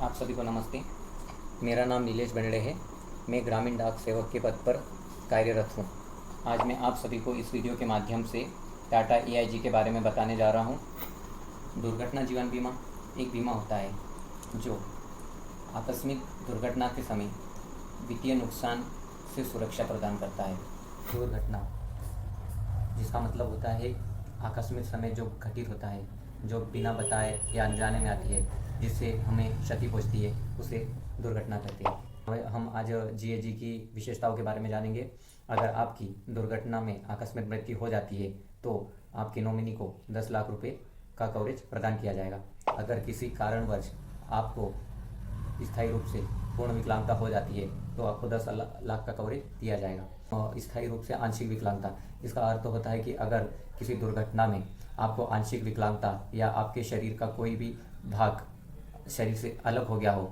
आप सभी को नमस्ते। मेरा नाम नीलेश बेंडे है। मैं ग्रामीण डाक सेवक के पद पर कार्यरत हूँ। आज मैं आप सभी को इस वीडियो के माध्यम से टाटा एआईजी के बारे में बताने जा रहा हूँ। दुर्घटना जीवन बीमा एक बीमा होता है जो आकस्मिक दुर्घटना के समय वित्तीय नुकसान से सुरक्षा प्रदान करता है। दुर्घटना जिसका मतलब होता है आकस्मिक समय जो घटित होता है, जो बिना बताए या अनजाने में आती है, जिससे हमें क्षति पहुंचती है, उसे दुर्घटना कहते हैं। हम आज जीएजी की विशेषताओं के बारे में जानेंगे। अगर आपकी दुर्घटना में आकस्मिक मृत्यु हो जाती है तो आपके नॉमिनी को 10 लाख रुपए का कवरेज प्रदान किया जाएगा। अगर किसी कारणवश आपको स्थायी रूप से पूर्ण विकलांगता हो जाती है तो आपको 10 लाख का कवरेज दिया जाएगा। और स्थायी रूप से आंशिक विकलांगता, इसका अर्थ होता है कि अगर किसी दुर्घटना में आपको आंशिक विकलांगता या आपके शरीर का कोई भी भाग शरीर से अलग हो गया हो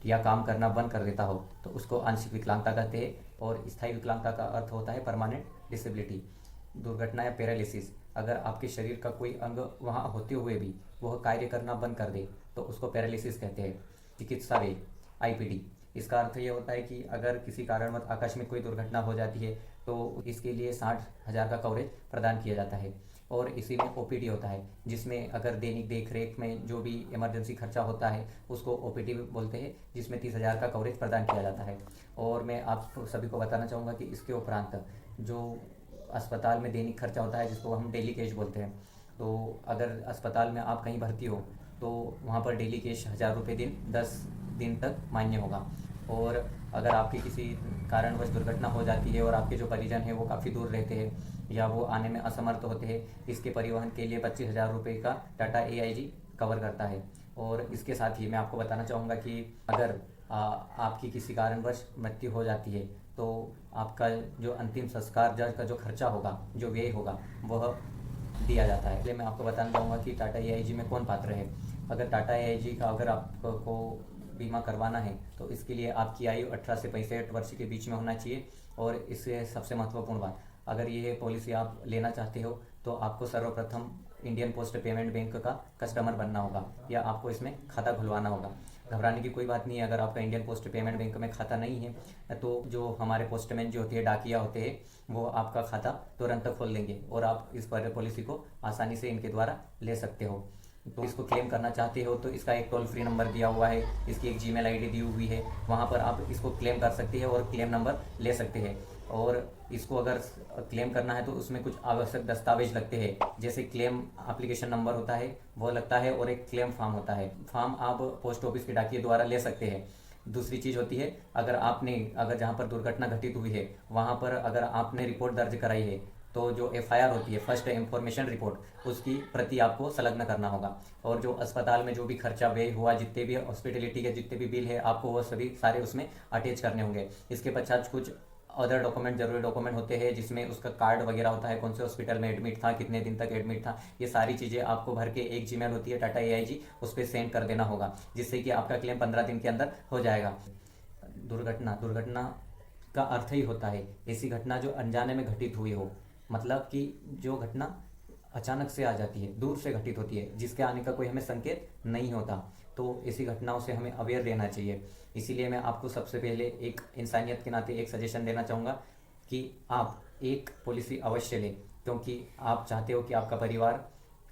या काम करना बंद कर देता हो तो उसको आंशिक विकलांगता कहते हैं। और स्थायी विकलांगता का अर्थ होता है परमानेंट डिसेबिलिटी। दुर्घटना या पैरालिसिस, अगर आपके शरीर का कोई अंग वहाँ होते हुए भी वह कार्य करना बंद कर दे तो उसको पैरालिसिस कहते हैं। चिकित्सा व्यय आईपीडी, इसका अर्थ ये होता है कि अगर किसी कारणवश आकस्मिक कोई दुर्घटना हो जाती है तो इसके लिए 60,000 का कवरेज प्रदान किया जाता है। और इसी में ओपीडी होता है, जिसमें अगर दैनिक देख रेख में जो भी इमरजेंसी खर्चा होता है उसको ओपीडी बोलते हैं, जिसमें 30,000 का कवरेज प्रदान किया जाता है। और मैं आप सभी को बताना चाहूँगा कि इसके उपरांत जो अस्पताल में दैनिक खर्चा होता है जिसको हम डेली कैश बोलते हैं, तो अगर अस्पताल में आप कहीं भर्ती हो तो वहाँ पर डेली कैश 1,000 रुपये दिन 10 दिन तक मान्य होगा। और अगर आपकी किसी कारणवश दुर्घटना हो जाती है और आपके जो परिजन हैं वो काफ़ी दूर रहते हैं या वो आने में असमर्थ होते हैं, इसके परिवहन के लिए 25,000 रुपये का टाटा एआईजी कवर करता है। और इसके साथ ही मैं आपको बताना चाहूँगा कि अगर आपकी किसी कारणवश मृत्यु हो जाती है तो आपका जो अंतिम संस्कार का जो खर्चा होगा, जो व्यय होगा, वह दिया जाता है। इसलिए मैं आपको बताना चाहूँगा कि टाटा एआईजी में कौन पात्र है। अगर टाटा एआईजी का अगर आपको बीमा करवाना है तो इसके लिए आपकी आयु 18 से 65 वर्ष के बीच में होना चाहिए। और इससे सबसे महत्वपूर्ण बात, अगर ये पॉलिसी आप लेना चाहते हो तो आपको सर्वप्रथम इंडियन पोस्ट पेमेंट बैंक का कस्टमर बनना होगा या आपको इसमें खाता खुलवाना होगा। घबराने की कोई बात नहीं है। अगर आपका इंडियन पोस्ट पेमेंट बैंक में खाता नहीं है तो जो हमारे पोस्टमैन जो होते हैं, डाकिया होते हैं, वो आपका खाता तुरंत खोल देंगे और आप इस पॉलिसी को आसानी से इनके द्वारा ले सकते हो। तो इसको क्लेम करना चाहते हो तो इसका एक टोल फ्री नंबर दिया हुआ है, इसकी एक जीमेल आईडी दी हुई है, वहाँ पर आप इसको क्लेम कर सकते हैं और क्लेम नंबर ले सकते हैं। और इसको अगर क्लेम करना है तो उसमें कुछ आवश्यक दस्तावेज लगते हैं, जैसे क्लेम एप्लीकेशन नंबर होता है वो लगता है और एक क्लेम फॉर्म होता है। फॉर्म आप पोस्ट ऑफिस के डाकिए द्वारा ले सकते हैं। दूसरी चीज़ होती है, अगर जहाँ पर दुर्घटना घटित हुई है वहाँ पर अगर आपने रिपोर्ट दर्ज कराई है तो जो एफआईआर होती है, फर्स्ट इंफॉर्मेशन रिपोर्ट, उसकी प्रति आपको संलग्न करना होगा। और जो अस्पताल में जो भी खर्चा व्यय हुआ, जितने भी हॉस्पिटलिटी के जितने भी बिल है, आपको वो सभी सारे उसमें अटैच करने होंगे। इसके पश्चात कुछ अदर डॉक्यूमेंट, जरूरी डॉक्यूमेंट होते हैं जिसमें उसका कार्ड वगैरह होता है, कौन से हॉस्पिटल में एडमिट था, कितने दिन तक एडमिट था, ये सारी चीज़ें आपको भर के एक जीमेल होती है टाटा एआईजी, उस पर सेंड कर देना होगा, जिससे कि आपका क्लेम 15 दिन के अंदर हो जाएगा। दुर्घटना का अर्थ ही होता है ऐसी घटना जो अनजाने में घटित हुई हो, मतलब कि जो घटना अचानक से आ जाती है, दूर से घटित होती है, जिसके आने का कोई हमें संकेत नहीं होता। तो ऐसी घटनाओं से हमें अवेयर रहना चाहिए। इसीलिए मैं आपको सबसे पहले एक इंसानियत के नाते एक सजेशन देना चाहूँगा कि आप एक पॉलिसी अवश्य लें, क्योंकि आप चाहते हो कि आपका परिवार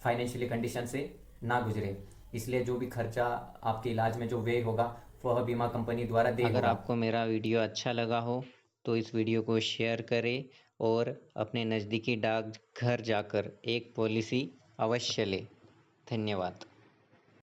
फाइनेंशियली कंडीशन से ना गुजरे। इसलिए जो भी खर्चा आपके इलाज में जो व्यय होगा वह बीमा कंपनी द्वारा दे अगर होगा। आपको मेरा वीडियो अच्छा लगा हो तो इस वीडियो को शेयर करें और अपने नज़दीकी डाकघर जाकर एक पॉलिसी अवश्य लें। धन्यवाद।